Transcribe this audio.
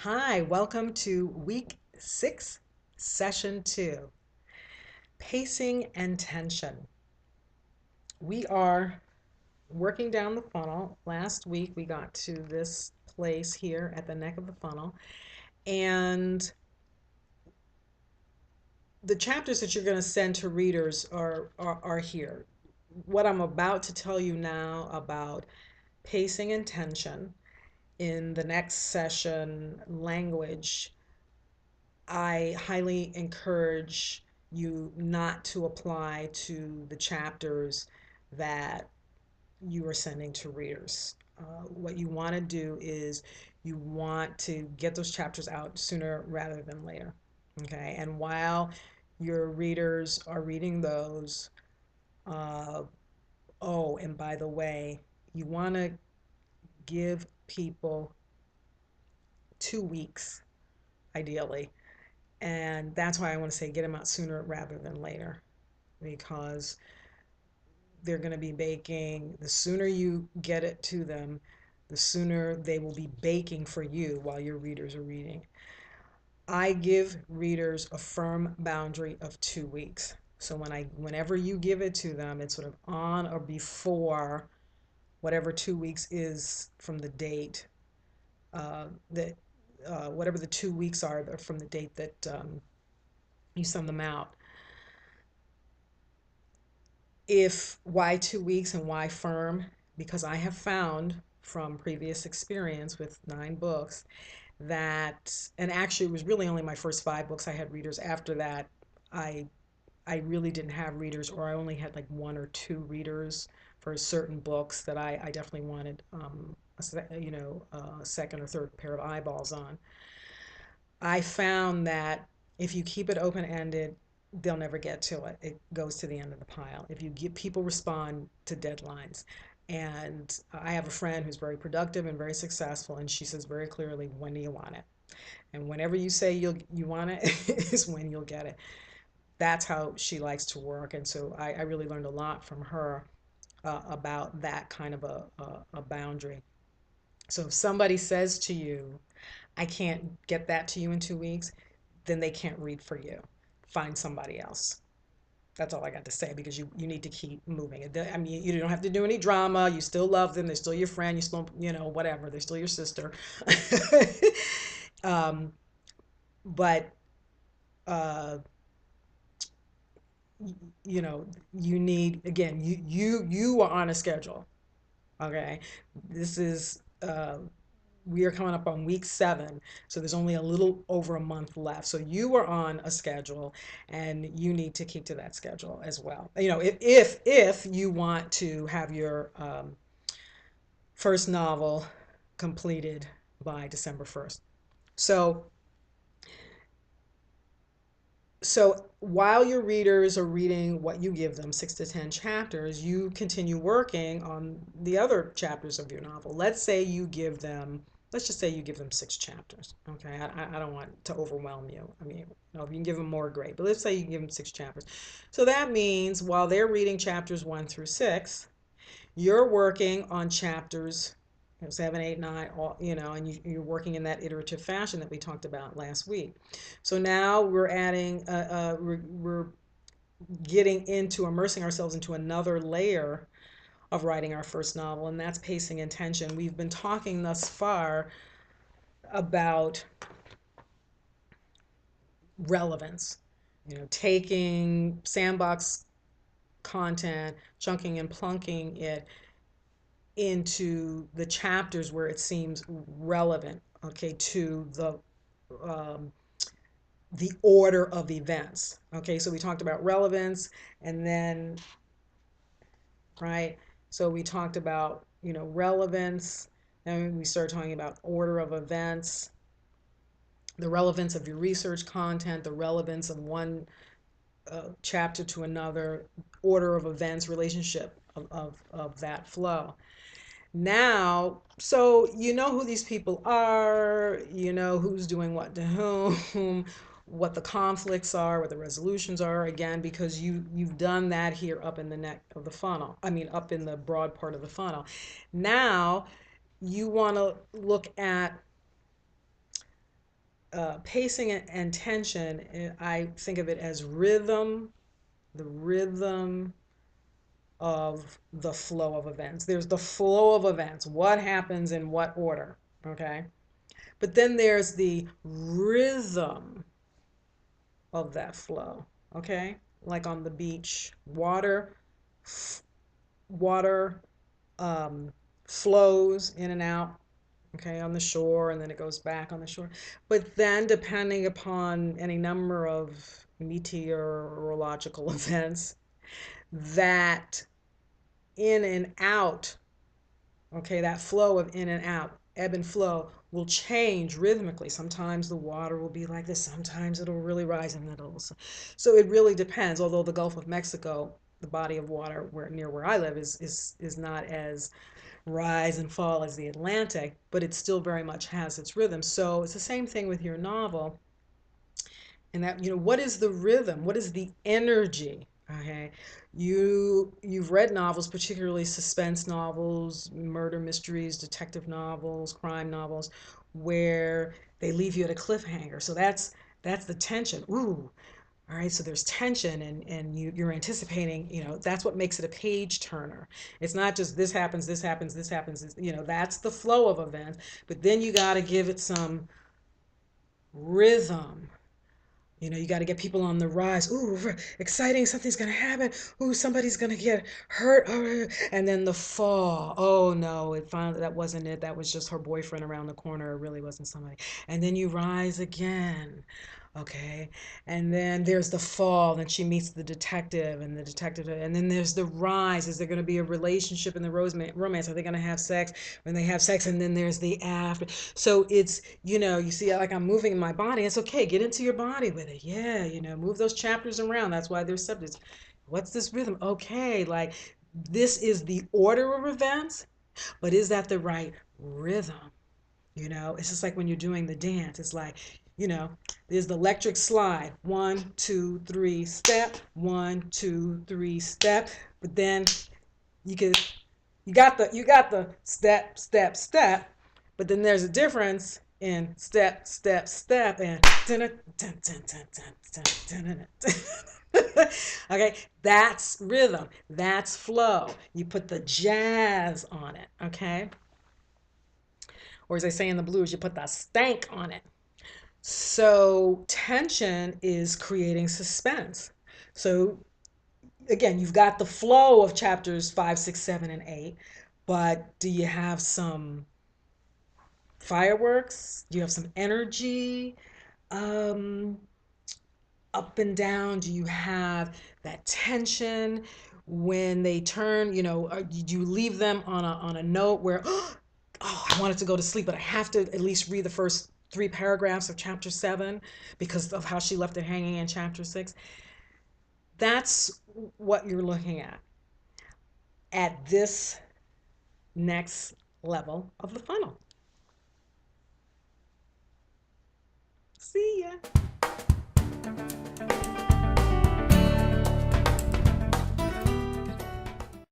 Hi, welcome to week 6, session 2, pacing and tension. We are working down the funnel. Last week we got to this place here at the neck of the funnel, and the chapters that you're going to send to readers are here. What I'm about to tell you now about pacing and tension in the next session language, I highly encourage you not to apply to the chapters that you are sending to readers. What you want to do is you want to get those chapters out sooner rather than later. Okay, and while your readers are reading those, uh, oh, and by the way, you want to give people 2 weeks ideally. And that's why I want to say get them out sooner rather than later, because they're going to be baking. The sooner you get it to them, the sooner they will be baking for you while your readers are reading. I give readers a firm boundary of 2 weeks. So whenever you give it to them, it's sort of on or before whatever 2 weeks is from the date that whatever the 2 weeks are from the date that you send them out. If why 2 weeks and why firm? Because I have found from previous experience with 9 books that, and actually it was really only my first 5 books I had readers. After that, I I really didn't have readers, or I only had like 1 or 2 readers for certain books that I definitely wanted a second or third pair of eyeballs on. I found that if you keep it open-ended, they'll never get to it. It goes to the end of the pile. If you give people respond to deadlines. And I have a friend who's very productive and very successful, and she says very clearly, when do you want it? And whenever you say you want it is when you'll get it. That's how she likes to work. And so I really learned a lot from her about that kind of a boundary. So if somebody says to you, I can't get that to you in 2 weeks, then they can't read for you. Find somebody else. That's all I got to say, because you need to keep moving. I mean, you don't have to do any drama. You still love them. They're still your friend. You still, whatever. They're still your sister. um, but, uh, you know, you need, again, you are on a schedule. Okay. This is, we are coming up on week 7, so there's only a little over a month left. So you are on a schedule, and you need to keep to that schedule as well. If you want to have your first novel completed by December 1st. So so while your readers are reading what you give them, 6 to 10 chapters, you continue working on the other chapters of your novel. Let's just say you give them 6 chapters. Okay, I don't want to overwhelm you. I mean, if you can give them more, great. But let's say you can give them 6 chapters. So that means while they're reading chapters 1 through 6, you're working on chapters 7, 8, 9, and you're working in that iterative fashion that we talked about last week. So now we're adding, we're getting into immersing ourselves into another layer of writing our first novel, and that's pacing and tension. We've been talking thus far about relevance, taking sandbox content, chunking and plunking it into the chapters where it seems relevant, okay, to um, the order of events. Okay, so we talked about relevance, and then, right, so we talked about, relevance, and we started talking about order of events, the relevance of your research content, the relevance of one chapter to another, order of events, relationship of that flow. Now, so you know who these people are, you know who's doing what to whom, what the conflicts are, what the resolutions are, again, because you've done that here up in the neck of the funnel. I mean, up in the broad part of the funnel. Now, you want to look at Pacing and tension, I think of it as rhythm, the rhythm of the flow of events. There's the flow of events, what happens in what order, okay? But then there's the rhythm of that flow, okay? Like on the beach, water um, flows in and out, okay, on the shore, and then it goes back on the shore. But then, depending upon any number of meteorological events, that in and out, okay, that flow of in and out, ebb and flow, will change rhythmically. Sometimes the water will be like this, sometimes it'll really rise and it'll. So it really depends. Although the Gulf of Mexico, the body of water near where I live, is not as rise and fall as the Atlantic, but it still very much has its rhythm. So it's the same thing with your novel. And that, what is the rhythm? What is the energy? Okay. You've read novels, particularly suspense novels, murder mysteries, detective novels, crime novels, where they leave you at a cliffhanger. So that's the tension. Ooh, all right, so there's tension, and you're anticipating, that's what makes it a page turner. It's not just this happens, this happens, this happens, that's the flow of events, but then you got to give it some rhythm. You got to get people on the rise. Ooh, exciting, something's going to happen. Ooh, somebody's going to get hurt. Oh, and then the fall. Oh no, it finally, that wasn't it. That was just her boyfriend around the corner. It really wasn't somebody. And then you rise again. Okay. And then there's the fall. Then she meets the detective, and the detective, and then there's the rise. Is there going to be a relationship in the romance? Are they going to have sex? When they have sex, and then there's the after. So it's, you see, like I'm moving in my body. It's okay. Get into your body with it. Yeah. Move those chapters around. That's why there's subjects. What's this rhythm? Okay. Like this is the order of events, but is that the right rhythm? It's just like when you're doing the dance. It's like, there's the electric slide. 1, 2, 3, step. 1, 2, 3, step. But then you can you got the step, step, step. But then there's a difference in step, step, step, and okay, that's rhythm. That's flow. You put the jazz on it, okay? Or as they say in the blues, you put the stank on it. So tension is creating suspense. So again, you've got the flow of chapters 5, 6, 7, and 8, but do you have some fireworks? Do you have some energy? Um, Up and down? Do you have that tension when they turn? Do you leave them on a note where, oh, I wanted to go to sleep, but I have to at least read the first three paragraphs of chapter 7 because of how she left it hanging in chapter 6? That's what you're looking at this next level of the funnel. See ya.